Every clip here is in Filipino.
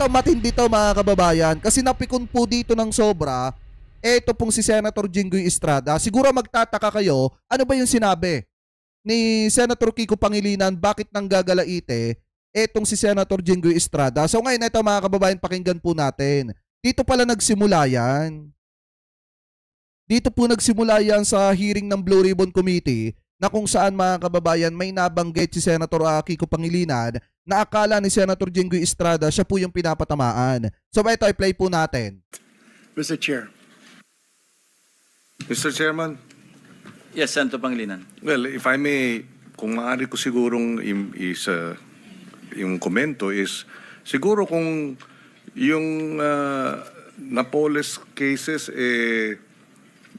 Eto, matindi to mga kababayan. Kasi napikon po dito ng sobra. Eto pong si Senator Jinggoy Estrada. Siguro magtataka kayo, ano ba yung sinabi ni Senator Kiko Pangilinan? Bakit nang gagalaite etong si Senator Jinggoy Estrada? So ngayon, eto mga kababayan, pakinggan po natin. Dito pala nagsimula yan. Dito po nagsimula yan sa hearing ng Blue Ribbon Committee na kung saan mga kababayan may nabanggit si Senator Kiko Pangilinan na akala ni Senator Jinggoy Estrada siya po yung pinapatamaan. So ito, i-play po natin. Mr. Chair. Mr. Chairman, Yes, Senator Pangilinan. well, if I may, kung maaari ko sigurong yung komento is, siguro kung yung Napoles cases,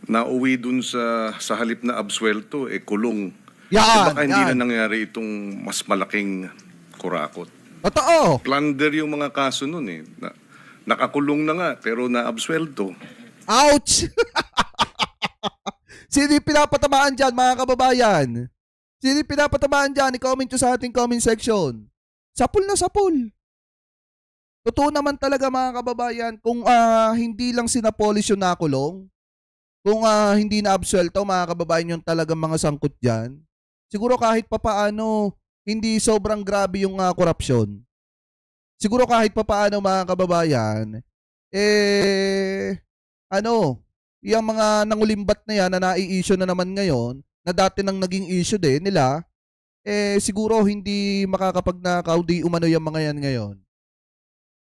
nauwi dun sa halip na absuelto, kulong. Yan, Baka hindi yan. na nangyari itong mas malaking kurakot. Totoo. Plunder yung mga kaso nun nakakulong na nga, pero na-absuelto. Ouch! Sino yung pinapatamaan dyan, mga kababayan? Sino yung pinapatamaan dyan? I-comment nyo sa ating comment section. Sapul na sapul. Totoo naman talaga mga kababayan, kung hindi lang sinapolis yung nakulong, kung hindi na absuelto mga kababayan yung talagang mga sangkot dyan, siguro kahit papaano, hindi sobrang grabe yung korupsyon. Siguro kahit papaano mga kababayan, yung mga nangulimbat na yan na nai-issue na naman ngayon, na dati nang naging issue din nila, siguro hindi makakapagnakaw di umano yung mga yan ngayon.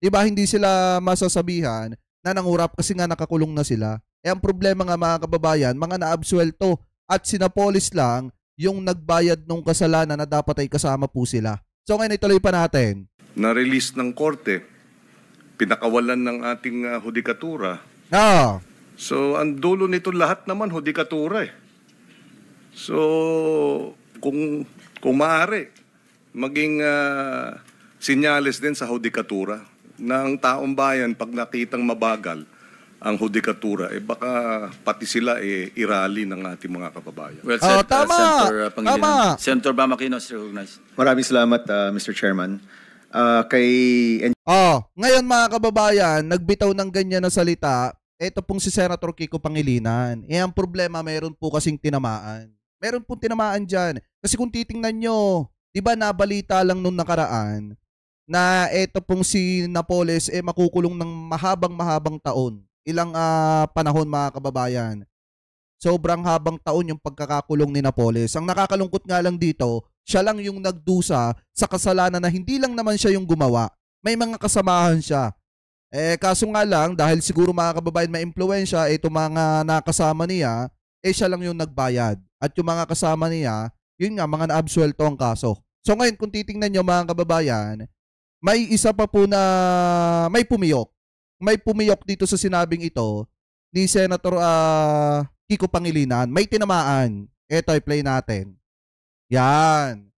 Diba, hindi sila masasabihan na nangurap kasi nga nakakulong na sila. Ang problema nga mga kababayan, mga naabsuelto at sinapolis lang yung nagbayad nung kasalanan na dapat ay kasama po sila. So ngayon ituloy pa natin. Na-release ng korte, pinakawalan ng ating hudikatura. So, ang dulo nito lahat naman, hudikatura So, kung maaari, maging sinyales din sa hudikatura na ang taong bayan, pag nakitang mabagal ang hudikatura, baka pati sila irali ng ating mga kababayan. Well said, tama. Senator Pangilinan. Tama. Senator Bamaquino is recognized. Maraming salamat, Mr. Chairman. Ngayon mga kababayan, nagbitaw ng ganyan na salita, ito pong si Senator Kiko Pangilinan. Ang problema, mayroon po kasing tinamaan. Meron pong tinamaan dyan. Kasi kung titingnan nyo, di ba nabalita lang nung nakaraan na ito pong si Napoles makukulong ng mahabang taon. Ilang panahon mga kababayan. Sobrang habang taon yung pagkakakulong ni Napoles. Ang nakakalungkot nga lang dito, siya lang yung nagdusa sa kasalanan na hindi lang naman siya yung gumawa. May mga kasamahan siya. Kaso nga lang, dahil siguro mga kababayan may impluwensya, ito mga nakasama niya, siya lang yung nagbayad. At yung mga kasama niya, yun nga, mga naabsuelto ang kaso. So ngayon, kung titingnan nyo mga kababayan, may isa pa po na may pumiyok. May pumiyok dito sa sinabing ito ni Senator Kiko Pangilinan. May tinamaan. Ito, i-play natin. Yan.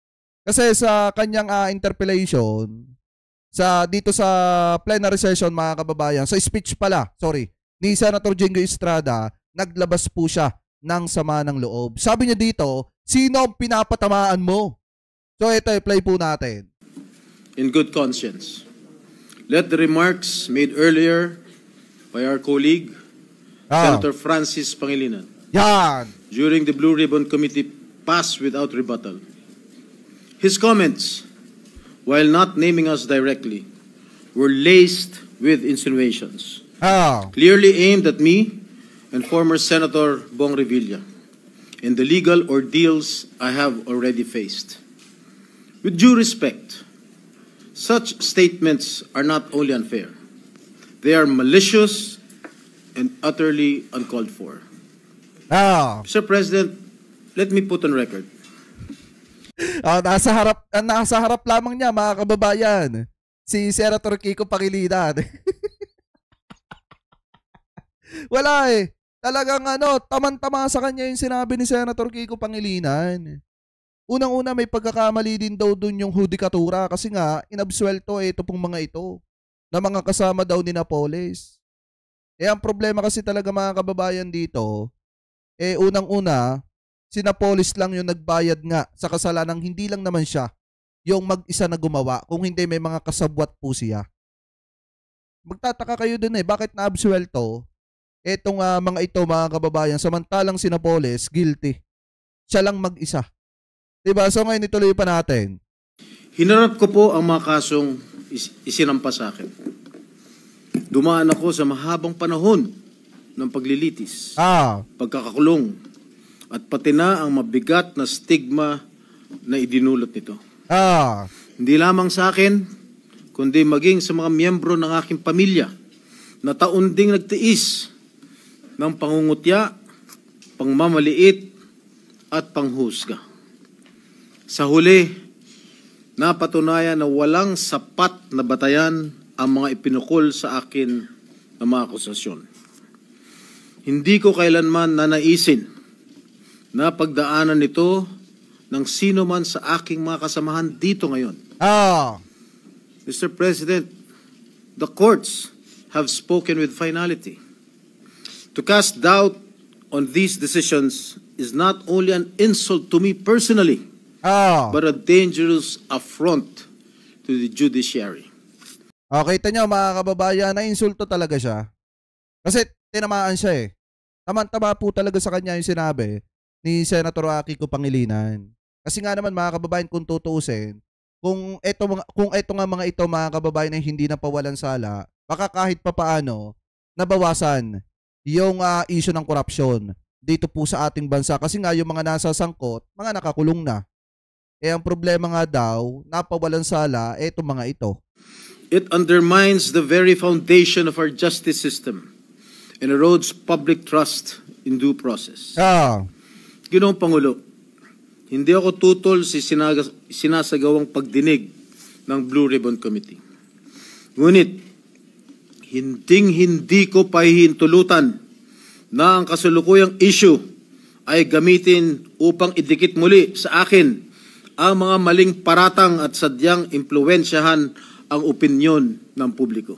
Kasi sa kanyang interpellation, dito sa plenary session mga kababayan, sa speech pala, ni Senator Jinggoy Estrada, naglabas po siya ng sama ng loob. Sabi niya dito, sino ang pinapatamaan mo? So ito, i-play po natin. In good conscience, let the remarks made earlier by our colleague, Senator Francis Pangilinan, during the Blue Ribbon Committee pass without rebuttal. His comments, while not naming us directly, were laced with insinuations, clearly aimed at me and former Senator Bong Revilla and the legal ordeals I have already faced. With due respect, such statements are not only unfair, they are malicious and utterly uncalled for. Mr. President, let me put on record. Nasa harap lamang niya mga kababayan, si Senator Kiko Pangilinan. Wala Talagang taman-tama sa kanya yung sinabi ni Senator Kiko Pangilinan. Unang-una may pagkakamali din daw dun yung hudikatura kasi nga inabsuelto ito pong mga ito na mga kasama daw ni Napoles. Ang problema kasi talaga mga kababayan dito, unang-una, si Napoles lang yung nagbayad nga sa kasalanang hindi lang naman siya yung mag-isa na gumawa, kung hindi may mga kasabwat po siya. Magtataka kayo dun bakit na-absuelto etong mga ito mga kababayan samantalang si Napoles guilty. Siya lang mag-isa. Diba? So ngayon ituloy pa natin. Hinarap ko po ang mga kasong isinampa sa akin. Dumaan ako sa mahabang panahon ng paglilitis, pagkakakulong, at pati na ang mabigat na stigma na idinulot nito. Hindi lamang sa akin, kundi maging sa mga miyembro ng aking pamilya na taon ding nagtiis ng pangungutya, pangmamaliit, at panghusga. Sa huli, napatunayan na walang sapat na batayan ang mga ipinukol sa akin na mga akusasyon. Hindi ko kailanman nanaisin na pagdaanan nito ng sino man sa aking mga kasamahan dito ngayon. Mr. President, the courts have spoken with finality. To cast doubt on these decisions is not only an insult to me personally, but a dangerous affront to the judiciary. Kita nyo mga kababayan, na insulto talaga siya. Kasi tinamaan siya Tama-tama po talaga sa kanya yung sinabi ni Senator Kiko Pangilinan. Kasi nga naman mga kababayan, kung tutuusin, kung ito nga mga ito mga kababayan ay hindi na pawalan sala, baka kahit papaano nabawasan yung issue ng korupsyon dito po sa ating bansa. Kasi nga yung mga nasa sangkot, mga nakakulong na. Ang problema nga daw, napawalan sala, itong mga ito. It undermines the very foundation of our justice system and erodes public trust in due process. Ginoong Pangulo, hindi ako tutol sa sinasagawang pagdinig ng Blue Ribbon Committee. Ngunit, hindi ko pahihintulutan na ang kasalukuyang issue ay gamitin upang idikit muli sa akin ang mga maling paratang at sadyang impluwensyahan ang opinyon ng publiko.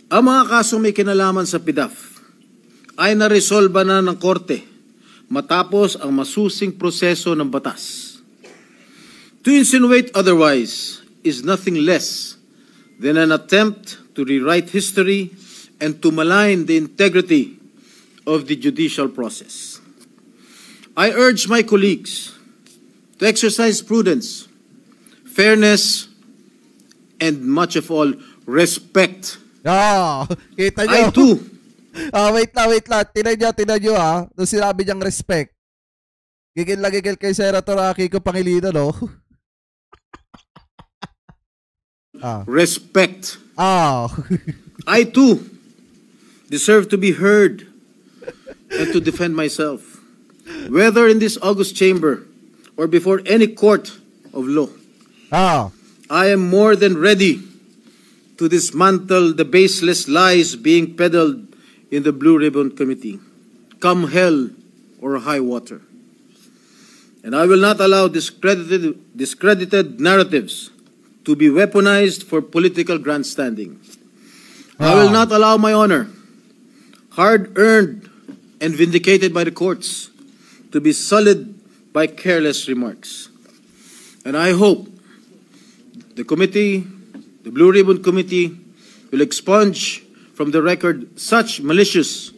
Ang mga kasong may kinalaman sa PDAF ay naresolba na ng korte matapos ang masusing proseso ng batas. To insinuate otherwise is nothing less than an attempt to rewrite history and to malign the integrity of the judicial process. I urge my colleagues to exercise prudence, fairness, and much of all, respect. Kita nyo. I too. Wait lang. Tinan nyo nung sinabi niyang respect. Gigil kay Senator Kiko Pangilinan, no? Respect. I too deserve to be heard and to defend myself, whether in this august chamber or before any court of law. I am more than ready to dismantle the baseless lies being peddled in the Blue Ribbon Committee, come hell or high water. And I will not allow discredited narratives to be weaponized for political grandstanding. I will not allow my honor, hard-earned and vindicated by the courts, to be sullied by careless remarks. And I hope the committee, the Blue Ribbon Committee, will expunge from the record such malicious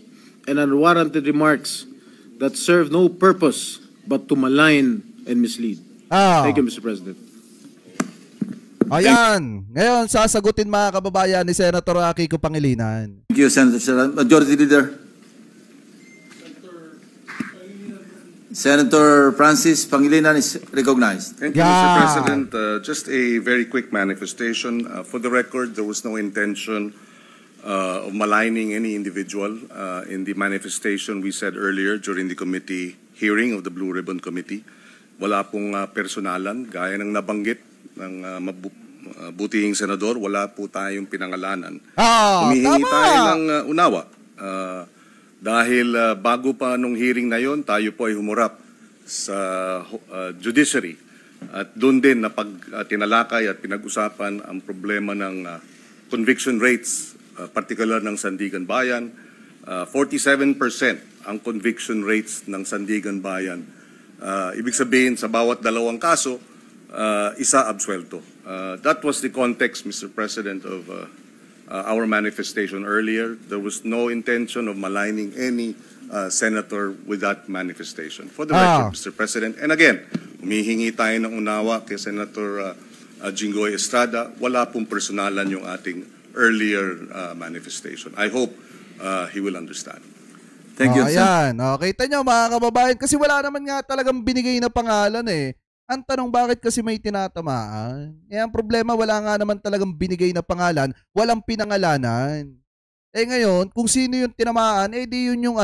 and unwarranted remarks that serve no purpose but to malign and mislead. Thank you, Mr. President. Ayan. Ngayon, sasagutin mga kababayan ni Senator Kiko Pangilinan. Thank you, Senator. Majority Leader. Senator Francis Pangilinan is recognized. Thank you, Mr. President. Just a very quick manifestation. For the record, there was no intention of maligning any individual in the manifestation we said earlier during the committee hearing of the Blue Ribbon Committee. Wala pong personalan, gaya ng nabanggit ng butihing senador, wala po tayong pinangalanan. Humihingi tayo ng unawa. Dahil bago pa nung hearing na yon, tayo po ay humurap sa judiciary. At doon din na tinalakay at pinag-usapan ang problema ng conviction rates, particular ng Sandigan Bayan. 47% ang conviction rates ng Sandigan Bayan. Ibig sabihin, sa bawat dalawang kaso, isa absuelto. That was the context, Mr. President, of our manifestation earlier. There was no intention of maligning any senator with that manifestation. For the record, Mr. President, and again, humihingi tayo ng unawa kay Senator Jinggoy Estrada. Wala pong personalan yung ating earlier manifestation. I hope he will understand. Thank you, sir. Ayan. Kita nyo mga kababayan, kasi wala naman nga talagang binigay na pangalan eh. Ang tanong, bakit kasi may tinatamaan? Ang problema, wala nga naman talagang binigay na pangalan, walang pinangalanan. Ngayon, kung sino yung tinamaan, di yun yung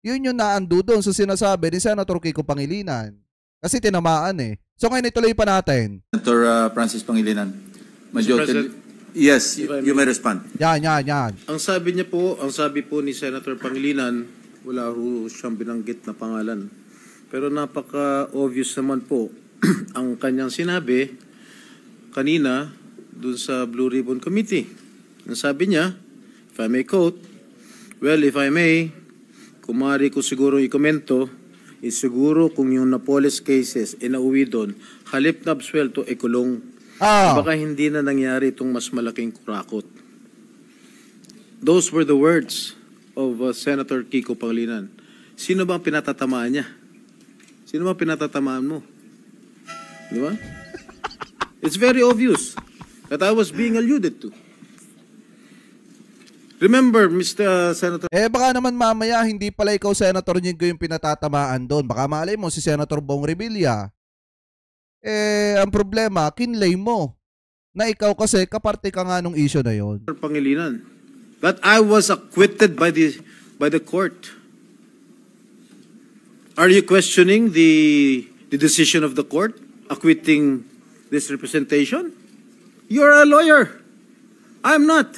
yun yung naando doon sa sinasabi ni Senator Kiko Pangilinan. Kasi tinamaan eh. So ngayon, ituloy pa natin. Senator Francis Pangilinan. Yes, you may respond. Yan. Ang sabi po ni Senator Pangilinan, wala ho siyang binanggit na pangalan. Pero napaka-obvious naman po ang kanyang sinabi kanina dun sa Blue Ribbon Committee. Ang sabi niya, if I may quote, well, if I may, kumari ko siguro ikomento, siguro kung yung Napoles cases inauwi doon, halip na absuelto, kulong. Baka hindi na nangyari itong mas malaking kurakot. Those were the words of Senator Kiko Pangilinan. Sino ba ang pinatatamaan niya? Sino ba pinatatamaan mo? Di ba? It's very obvious that I was being alluded to. Remember, Mr. Senator... Baka naman mamaya, hindi pala ikaw, Senator Jinggoy, yung pinatatamaan doon. Baka malay mo, si Senator Bong Revilla. Ang problema, kinlay mo na ikaw kasi kaparte ka nga nung issue na yon. Pangilinan, that I was acquitted by the court. Are you questioning the decision of the court acquitting this representation? You're a lawyer. I'm not.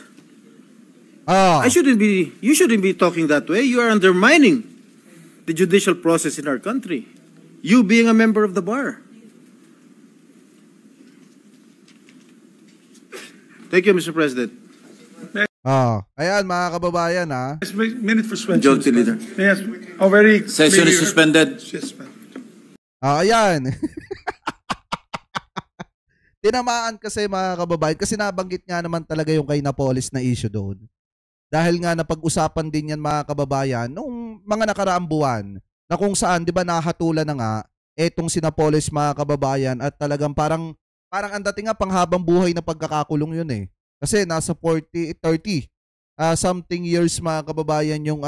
You shouldn't be talking that way. You are undermining the judicial process in our country. You being a member of the bar. Thank you, Mr. President. Ayan mga kababayan ha. Minute for suspension. Majority Leader. Yes, very Session is suspended. Ayan. Tinamaan kasi mga kababayan kasi nabanggit nga naman talaga yung kay Napoles na issue doon. Dahil nga napag-usapan din yan mga kababayan nung mga nakaraang buwan na kung saan 'di ba nahatulan na nga etong si Napoles mga kababayan at talagang parang ang dating nga panghabang buhay na pagkakakulong yun eh. Kasi nasa 30 something years mga kababayan yung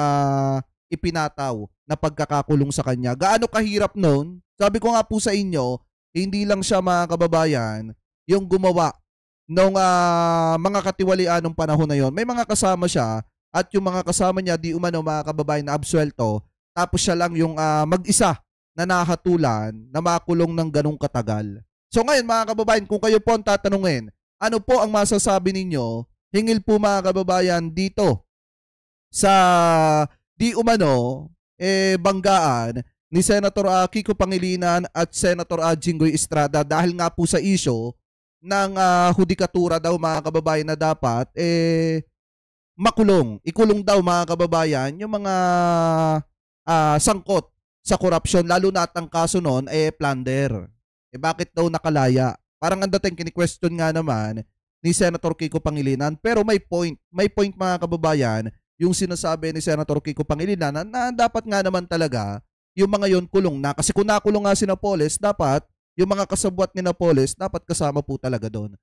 ipinataw na pagkakakulong sa kanya. Gaano kahirap noon? Sabi ko nga po sa inyo, hindi lang siya mga kababayan yung gumawa nung mga katiwalian ng panahon na yon. May mga kasama siya at yung mga kasama niya di umano mga kababayan na absuelto, tapos siya lang yung mag-isa na nahatulan na makulong ng ganong katagal. So ngayon mga kababayan, kung kayo po ang tatanungin, ano po ang masasabi ninyo, hingil po mga kababayan dito sa di umano banggaan ni Senator Kiko Pangilinan at Senator Jinggoy Estrada dahil nga po sa issue ng hudikatura daw mga kababayan na dapat makulong. Ikulong daw mga kababayan yung mga sangkot sa korupsyon, lalo na at ang kaso noon plunder. Bakit daw nakalaya? Parang ang dating kini-question nga naman ni Senator Kiko Pangilinan, pero may point mga kababayan yung sinasabi ni Senator Kiko Pangilinan na dapat nga naman talaga yung mga yon kulong na, kasi kung nakulong nga si Napoles, dapat yung mga kasabwat ni Napoles dapat kasama po talaga doon.